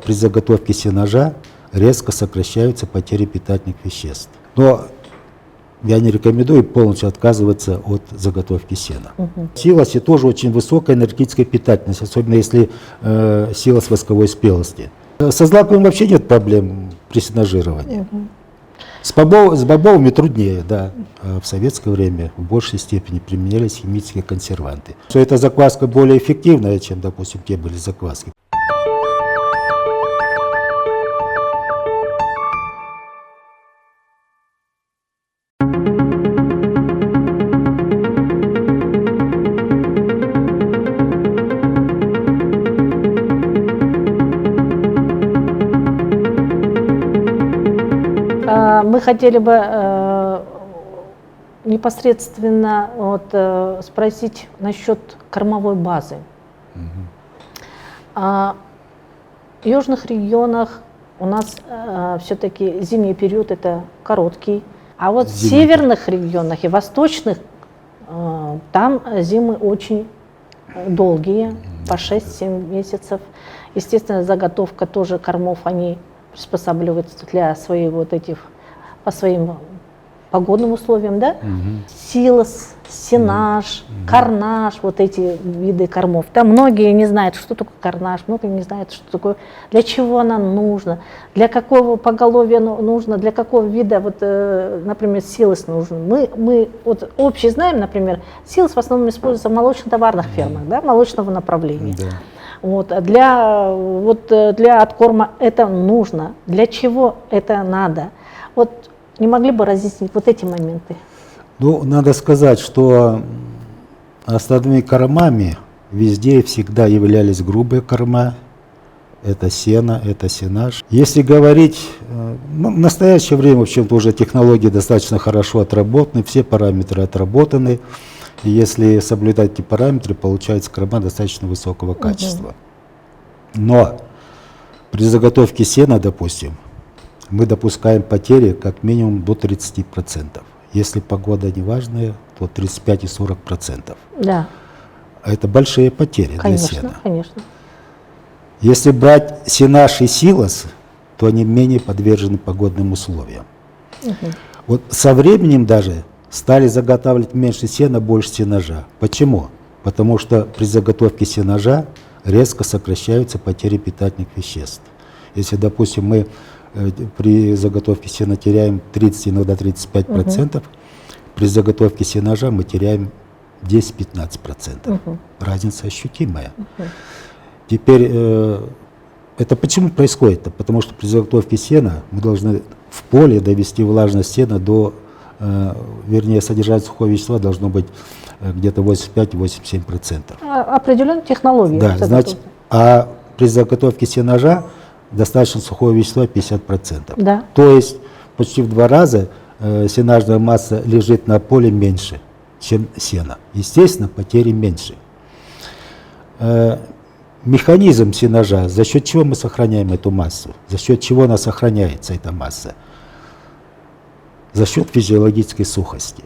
При заготовке сенажа резко сокращаются потери питательных веществ. Но я не рекомендую полностью отказываться от заготовки сена. В силосе тоже очень высокая энергетическая питательность, особенно если силос восковой спелости. Со злаковым вообще нет проблем при сенажировании. С бобовыми труднее, да. А в советское время в большей степени применялись химические консерванты. Что эта закваска более эффективная, чем, допустим, те были закваски. Мы хотели бы непосредственно спросить насчет кормовой базы. В южных регионах у нас все-таки зимний период это короткий, а вот в северных регионах и восточных там зимы очень долгие, по 6-7 месяцев. Естественно, заготовка тоже кормов, они приспосабливаются для своих вот этих, по своим погодным условиям, да? Силос, сенаж, карнаж, вот эти виды кормов. Там многие не знают, что такое карнаж, многие не знают, что такое, для чего она нужна, для какого поголовья нужно, для какого вида, вот, например, силос нужен. Мы вот общий знаем, например, силос в основном используется в молочно-товарных фермах, да, молочного направления. Вот, для откорма это нужно. Для чего это надо? Вот не могли бы разъяснить вот эти моменты? Ну, надо сказать, что основными кормами везде и всегда являлись грубые корма. Это сено, это сенаж. Если говорить, в настоящее время, в общем-то, уже технологии достаточно хорошо отработаны, все параметры отработаны. И если соблюдать эти параметры, получается корма достаточно высокого качества. Но при заготовке сена, допустим, мы допускаем потери как минимум до 30%. Если погода неважная, то 35 и 40%. Да. Это большие потери для сена. Конечно. Если брать сенаж и силос, то они менее подвержены погодным условиям. Вот со временем даже стали заготавливать меньше сена, больше сенажа. Почему? Потому что при заготовке сенажа резко сокращаются потери питательных веществ. Если, допустим, мы при заготовке сена теряем 30, иногда 35%, при заготовке сенажа мы теряем 10-15%. Разница ощутимая. Теперь, это почему происходит-то? Потому что при заготовке сена мы должны в поле довести влажность сена до, вернее, содержание сухого вещества должно быть где-то 85-87%. Определенная технология. Да, значит, а при заготовке сенажа достаточно сухого вещества 50%. Да. То есть почти в 2 раза сенажная масса лежит на поле меньше, чем сено. Естественно, потери меньше. Механизм сенажа, за счет чего мы сохраняем эту массу? За счет чего она сохраняется, эта масса? За счет физиологической сухости.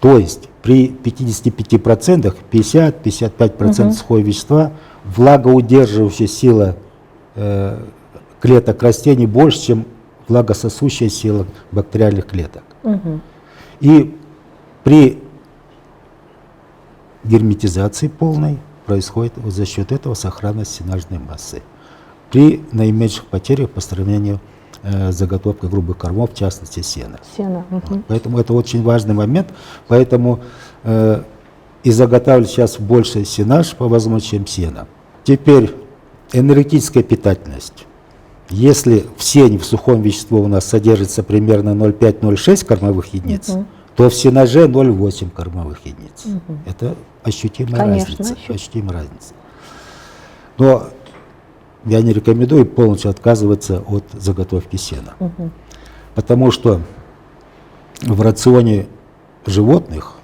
То есть при 55%, 50-55% сухого вещества, влагоудерживающая сила клеток растений больше, чем влагососущая сила бактериальных клеток. И при герметизации полной происходит вот за счет этого сохранность сенажной массы. При наименьших потерях по сравнению с заготовкой грубых кормов, в частности сена. Поэтому это очень важный момент. Поэтому и заготавливать сейчас больше сенаж по возможности, чем сено. Теперь энергетическая питательность. Если в сене, в сухом веществе у нас содержится примерно 0,5-0,6 кормовых единиц, то в сенаже 0,8 кормовых единиц. Это ощутимая разница. Ощутимая разница. Но я не рекомендую полностью отказываться от заготовки сена. Потому что в рационе животных,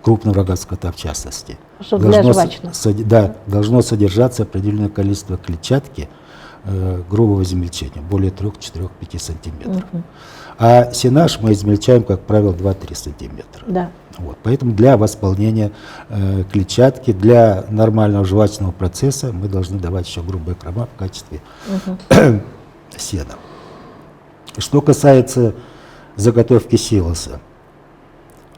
крупного рога скота в частности, должно содержаться определенное количество клетчатки грубого измельчения, более 3-4-5 сантиметров. А сенаж мы измельчаем, как правило, 2-3 сантиметра. Вот. Поэтому для восполнения клетчатки, для нормального жевательного процесса мы должны давать еще грубые корма в качестве сена. Что касается заготовки силоса,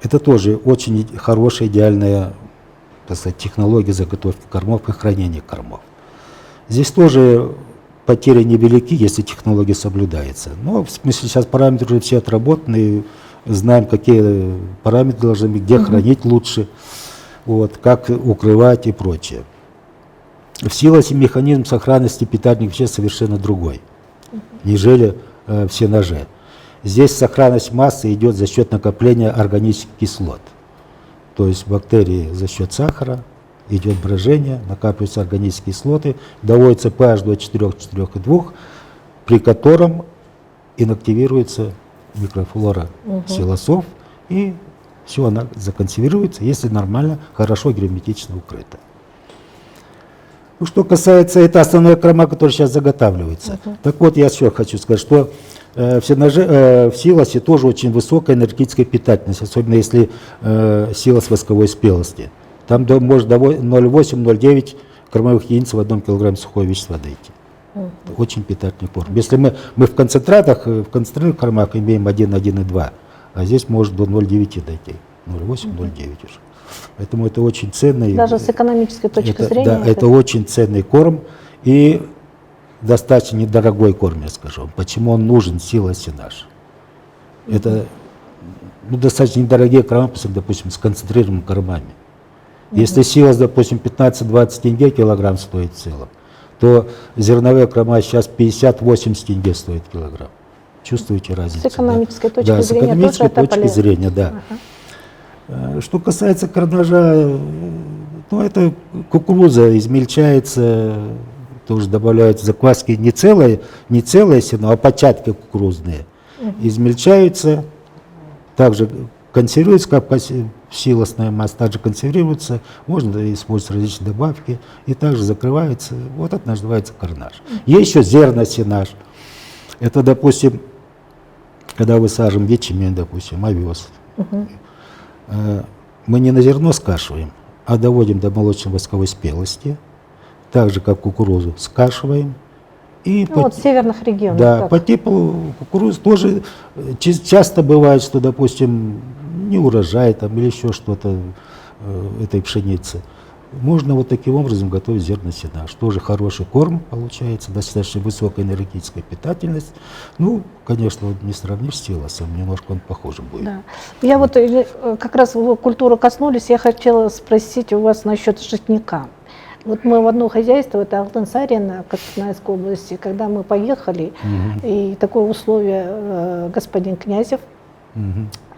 это тоже очень хорошая, идеальная, так сказать, технология заготовки кормов и хранения кормов. Здесь тоже потери невелики, если технология соблюдается. Но в смысле сейчас параметры уже все отработаны, знаем, какие параметры должны быть, где хранить лучше, вот, как укрывать и прочее. В силосе механизм сохранности питательных веществ совершенно другой, нежели в сенаже. Здесь сохранность массы идет за счет накопления органических кислот. То есть бактерии за счет сахара, идет брожение, накапливаются органические кислоты, доводится pH до 4,2, при котором инактивируется микрофлора силосов, и все, она законсервируется, если нормально, хорошо герметично укрыто. Ну, что касается, это основная корма, которая сейчас заготавливается. Так вот, я еще хочу сказать, что в силосе тоже очень высокая энергетическая питательность, особенно если силос восковой спелости. Там может 0,8-0,9 кормовых единиц в 1 кг сухого вещества дойти. Очень питательный корм. Если мы в концентрированных кормах имеем 1,2, а здесь может до 0,9 дойти. 0,8-0,9 уже. Поэтому это очень ценный. Даже с экономической точки зрения. Да, это очень ценный корм и достаточно недорогой корм, я скажу. Почему он нужен, силосе наш? Это достаточно недорогие корма, допустим, с концентрированными кормами. Если силос, допустим, 15-20 тенге килограмм стоит в целом, то зерновые корма сейчас 50-80 тенге стоит килограмм. Чувствуете разницу? С экономической точки зрения. Да, с экономической точки зрения, да. Что касается карнажа, ну, это кукуруза измельчается, тоже добавляются закваски, не целое сено, а початки кукурузные. Измельчаются, также консервируется, как силосная масса, также консервируется, можно использовать различные добавки, и также закрывается. Вот это называется карнаж. Есть еще зерносенаж. Это, допустим, когда высаживаем ячмень, допустим, овес. Мы не на зерно скашиваем, а доводим до молочно-восковой спелости, так же, как кукурузу, скашиваем. И вот в северных регионах. Да, как? по типу кукурузы тоже часто бывает, что, допустим, не урожай там, или еще что-то этой пшеницы. Можно вот таким образом готовить зерносенаж. Тоже хороший корм получается, достаточно высокая энергетическая питательность. Ну, конечно, вот не сравнишь с силосом, немножко он похоже будет. Да. Я вот как раз в культуру коснулись, я хотела спросить у вас насчет житника. Вот мы в одно хозяйство, это Алтын-Сарин, Костанайской области, когда мы поехали, и такое условие господин Князев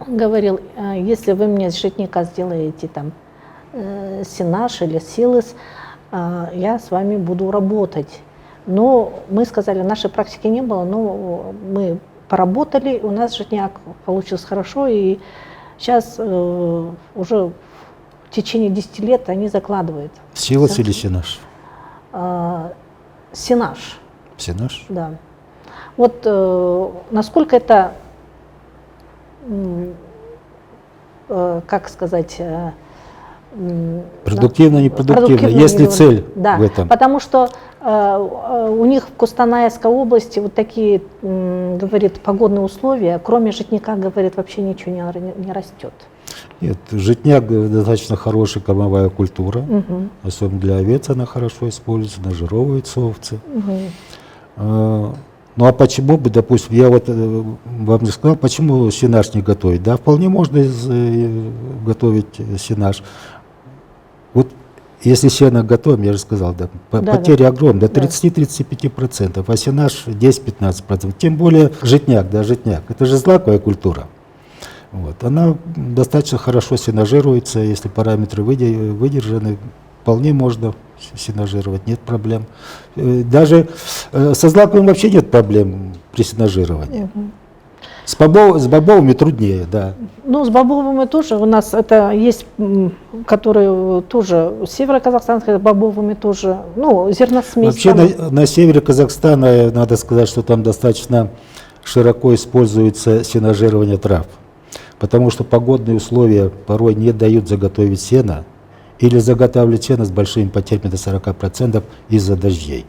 говорил, если вы мне с житника сделаете там сенаж или силос, я с вами буду работать. Но мы сказали, нашей практики не было, но мы поработали, у нас житняк получился хорошо, и сейчас уже в течение 10 лет они закладывают. Силос или сенаж? Сенаж. Сенаж? Да. Вот насколько это, как сказать, продуктивно, непродуктивно, есть ли цель в этом? Потому что у них в Костанайской области вот такие, говорит, погодные условия, кроме житника, говорит, вообще ничего не растет. Нет, житняк достаточно хорошая кормовая культура, особенно для овец она хорошо используется, нажировываются овцы. Ну а почему бы, допустим, я вот вам не сказал, почему сенаж не готовить? Да, вполне можно готовить сенаж. Вот если сено готовим, я же сказал, да, потери огромные, до 30-35%, а сенаж 10-15%. Тем более житняк, да, житняк. Это же злаковая культура. Вот. Она достаточно хорошо сенажируется, если параметры выдержаны, вполне можно сенажировать, нет проблем. Даже со злаковым вообще нет проблем при сенажировании. С бобовыми труднее, да. Ну, с бобовыми тоже у нас это есть, которые тоже северо-казахстанские, с бобовыми тоже, ну, зерносмесь. Вообще на севере Казахстана, надо сказать, что там достаточно широко используется сенажирование трав. потому что погодные условия порой не дают заготовить сено или заготавливать сено с большими потерями до 40% из-за дождей.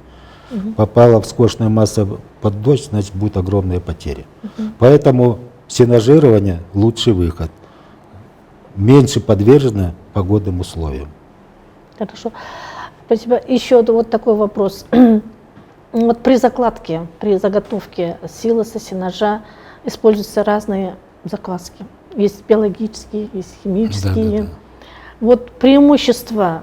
Попала вскошенная масса под дождь, значит, будут огромные потери. Поэтому сенажирование – лучший выход. Меньше подвержено погодным условиям. Хорошо. Спасибо. Еще вот такой вопрос. Вот при закладке, при заготовке силоса, сенажа используются разные закваски. Есть биологические, есть химические. Да. Вот преимущества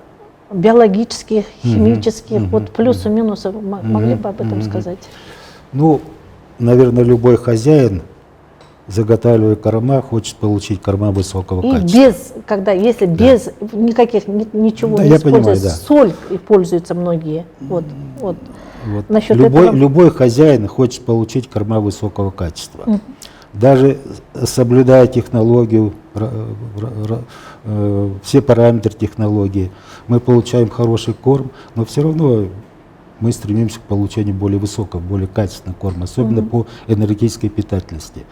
биологических, химических, вот плюсы, минусы, могли бы об этом сказать? Ну, наверное, любой хозяин, заготавливая корма, хочет получить корма высокого качества. Если без никаких, ничего не используется, соль и пользуются многие. Вот. Насчет любой хозяин хочет получить корма высокого качества. Даже соблюдая технологию, все параметры технологии, мы получаем хороший корм, но все равно мы стремимся к получению более высокого, более качественного корма, особенно по энергетической питательности.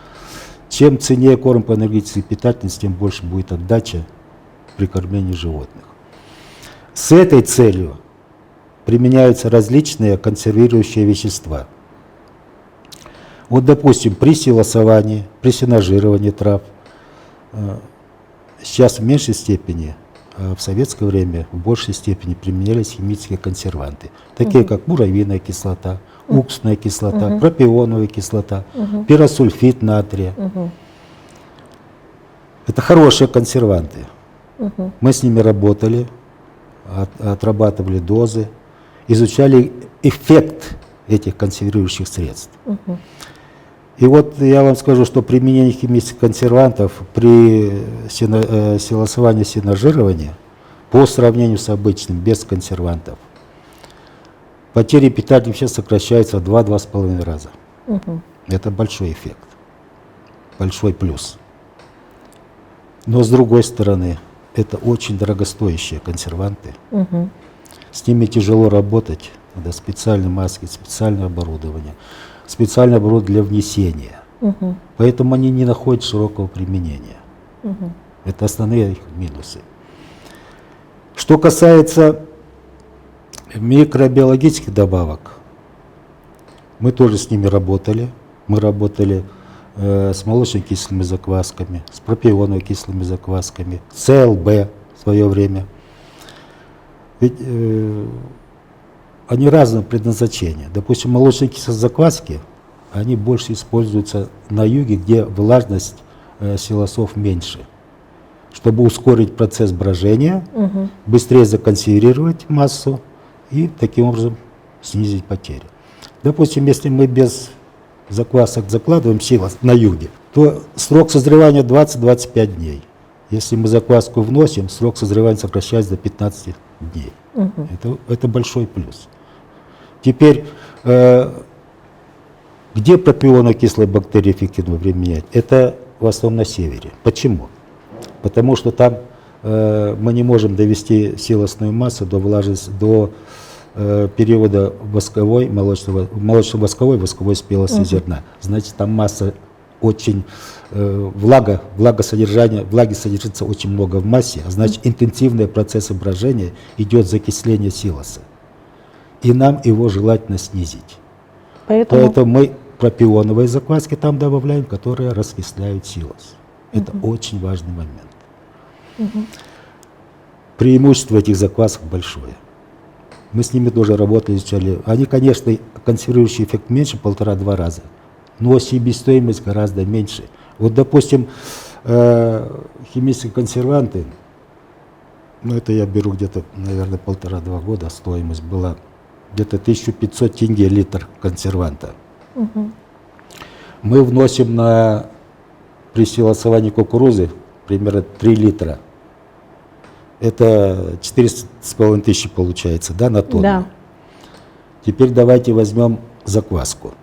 Чем ценнее корм по энергетической питательности, тем больше будет отдача при кормлении животных. С этой целью применяются различные консервирующие вещества. Вот, допустим, при силосовании, при сенажировании трав, сейчас в меньшей степени, а в советское время в большей степени применялись химические консерванты, такие как муравьиная кислота, уксусная кислота, пропионовая кислота, пиросульфид натрия. Это хорошие консерванты. Мы с ними работали, отрабатывали дозы, изучали эффект этих консервирующих средств. И вот я вам скажу, что применение химических консервантов при силосовании, сенажировании по сравнению с обычным, без консервантов, потери питательных веществ сокращаются в 2-2,5 раза. Это большой эффект, большой плюс. Но с другой стороны, это очень дорогостоящие консерванты. С ними тяжело работать, надо специальные маски, специальное оборудование для внесения. Поэтому они не находят широкого применения. Это основные их минусы. Что касается микробиологических добавок, мы тоже с ними работали. Мы работали с молочно-кислыми заквасками, с пропионово-кислыми заквасками, с ЦЛБ в свое время. Ведь они разного предназначения. Допустим, молочно-кислые закваски, они больше используются на юге, где влажность силосов меньше, чтобы ускорить процесс брожения, быстрее законсервировать массу и таким образом снизить потери. Допустим, если мы без заквасок закладываем силос на юге, то срок созревания 20-25 дней. Если мы закваску вносим, срок созревания сокращается до 15 дней. Это большой плюс. Теперь, где пропионокислые бактерии эффективно применять? Это в основном на севере. Почему? Потому что там мы не можем довести силосную массу до влажности, до периода восковой, молочно-восковой, восковой спелости зерна. Значит, там масса очень, влаги содержится очень много в массе, а значит, интенсивные процессы брожения, идет закисление силоса. И нам его желательно снизить. Поэтому мы пропионовые закваски там добавляем, которые раскисляют силос. Это очень важный момент. Преимущество этих заквасок большое. Мы с ними тоже работали, изучали. Они, конечно, консервирующий эффект меньше, 1,5-2 раза, но себестоимость гораздо меньше. Вот, допустим, химические консерванты, ну это я беру где-то, наверное, 1,5-2 года, стоимость была где-то 1500 тенге литр консерванта. Мы вносим при силосовании кукурузы примерно 3 литра. Это 4500 получается, да, на тонну? Да. Теперь давайте возьмем закваску.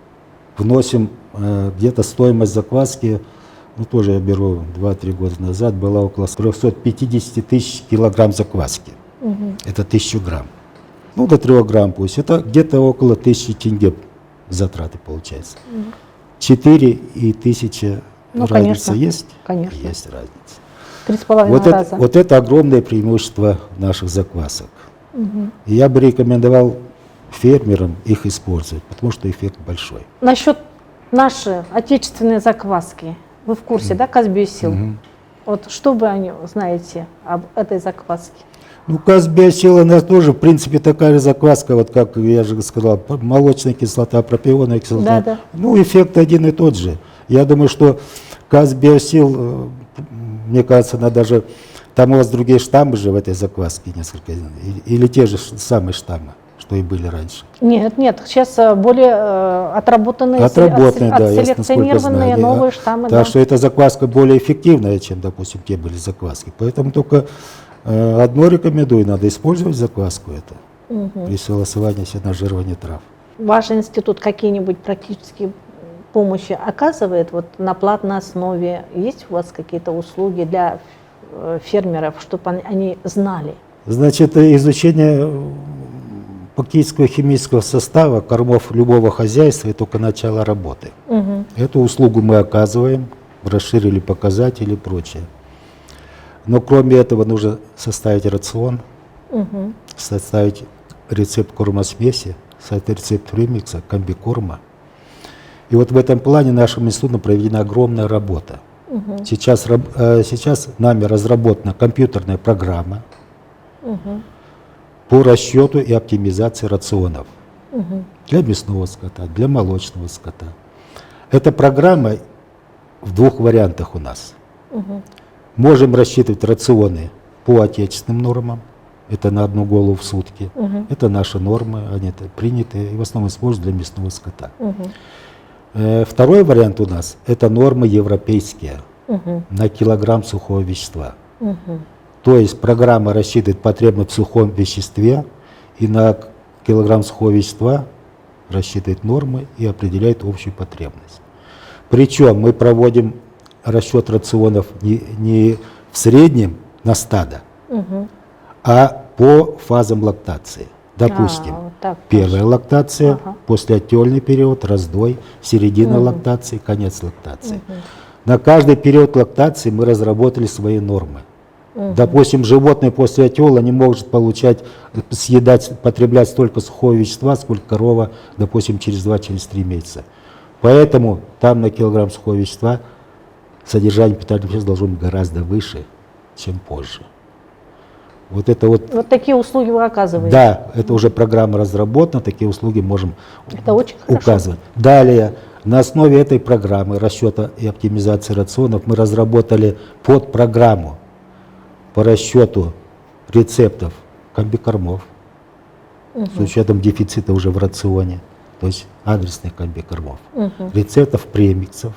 Вносим где-то стоимость закваски, ну тоже я беру 2-3 года назад, была около 350 тысяч килограмм закваски. Это 1000 грамм. Ну до 3 грамм пусть. Это где-то около 1000 тенге затраты получается. 4 и 1000 Ну, разница конечно. есть? Конечно. Есть разница. 3,5 раза. Вот это огромное преимущество наших заквасок. Мгм. И я бы рекомендовал фермерам их использовать, потому что эффект большой. Насчет нашей отечественной закваски. Вы в курсе, да, Казбиосил? Вот что вы знаете об этой закваске? Ну, Казбиосил у нас тоже, в принципе, такая же закваска, вот как я же сказал, молочная кислота, пропионная кислота. Да, да. Ну, эффект один и тот же. Я думаю, что Казбиосил, мне кажется, надо даже... Там у вас другие штаммы же в этой закваске несколько, или те же самые штаммы, что и были раньше. Нет, нет, сейчас более отработанные, Отработанные, да, я насколько отселекционированные знаю. новые штаммы. Так Да. что эта закваска более эффективная, чем, допустим, те были закваски. Поэтому только одно рекомендую, надо использовать закваску эту при согласовании сенажирования трав. Ваш институт какие-нибудь практические помощи оказывает вот на платной основе? Есть у вас какие-то услуги для фермеров, чтобы они знали? Значит, изучение фактического химического состава кормов любого хозяйства – это только начало работы. Эту услугу мы оказываем, расширили показатели и прочее. Но кроме этого нужно составить рацион, составить рецепт кормосмеси, составить рецепт премикса, комбикорма. И вот в этом плане нашим институтом проведена огромная работа. Сейчас нами разработана компьютерная программа по расчету и оптимизации рационов для мясного скота, для молочного скота. Эта программа в двух вариантах у нас. Можем рассчитывать рационы по отечественным нормам, это на одну голову в сутки. Это наши нормы, они приняты и в основном используют для мясного скота. Второй вариант у нас – это нормы европейские на килограмм сухого вещества. То есть программа рассчитывает потребность в сухом веществе и на килограмм сухого вещества рассчитывает нормы и определяет общую потребность. Причем мы проводим расчет рационов не в среднем на стадо, а по фазам лактации. Допустим, первая лактация, послеотельный период, раздой, середина лактации, конец лактации. На каждый период лактации мы разработали свои нормы. Допустим, животное после отела не может потреблять столько сухого вещества, сколько корова, допустим, через 2-3 месяца. Поэтому там на килограмм сухого вещества содержание питательных веществ должно быть гораздо выше, чем позже. Вот такие услуги вы оказываете? Да, это уже программа разработана, такие услуги можем очень указывать. Далее, на основе этой программы расчета и оптимизации рационов мы разработали подпрограмму по расчету рецептов комбикормов с учетом дефицита уже в рационе, то есть адресных комбикормов, рецептов премиксов,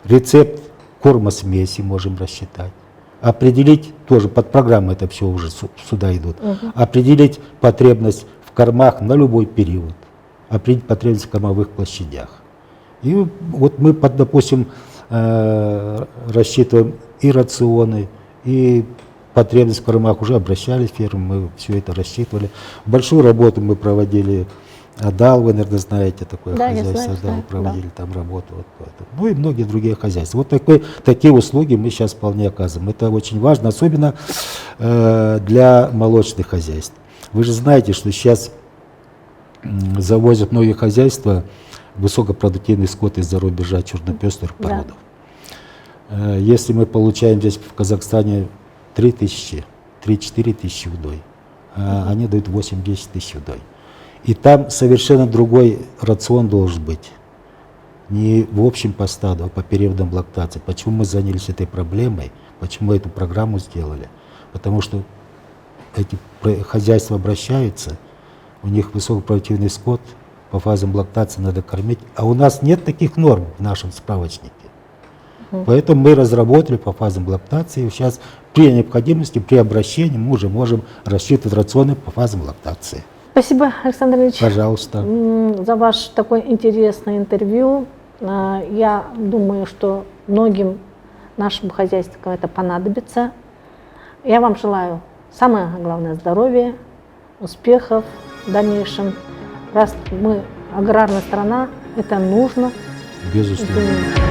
рецепт кормосмеси можем рассчитать. Определить, тоже под программой это все уже сюда идут, определить потребность в кормах на любой период, определить потребность в кормовых площадях. И вот мы, допустим, рассчитываем и рационы, и потребность в кормах, уже обращались в ферму, мы все это рассчитывали. Большую работу мы проводили, Адал, вы, наверное, знаете, такое хозяйство, знаю, проводили там работу. Ну и многие другие хозяйства. Вот такие услуги мы сейчас вполне оказываем. Это очень важно, особенно для молочных хозяйств. Вы же знаете, что сейчас завозят многие хозяйства высокопродуктивный скот из-за рубежа чернопестрых породов. Если мы получаем здесь в Казахстане 3-4 тысячи удой, они дают 8-10 тысяч удой. И там совершенно другой рацион должен быть. Не в общем по стаду, а по периодам лактации. Почему мы занялись этой проблемой? Почему эту программу сделали? Потому что эти хозяйства обращаются, у них высокопродуктивный скот, по фазам лактации надо кормить. А у нас нет таких норм в нашем справочнике. Поэтому мы разработали по фазам лактации. И сейчас при необходимости, при обращении мы уже можем рассчитывать рационы по фазам лактации. Спасибо, Александр Ильич. Пожалуйста. За ваше такое интересное интервью. Я думаю, что многим нашим хозяйствам это понадобится. Я вам желаю самое главное здоровья, успехов в дальнейшем. Раз мы аграрная страна, это нужно. Безусловно.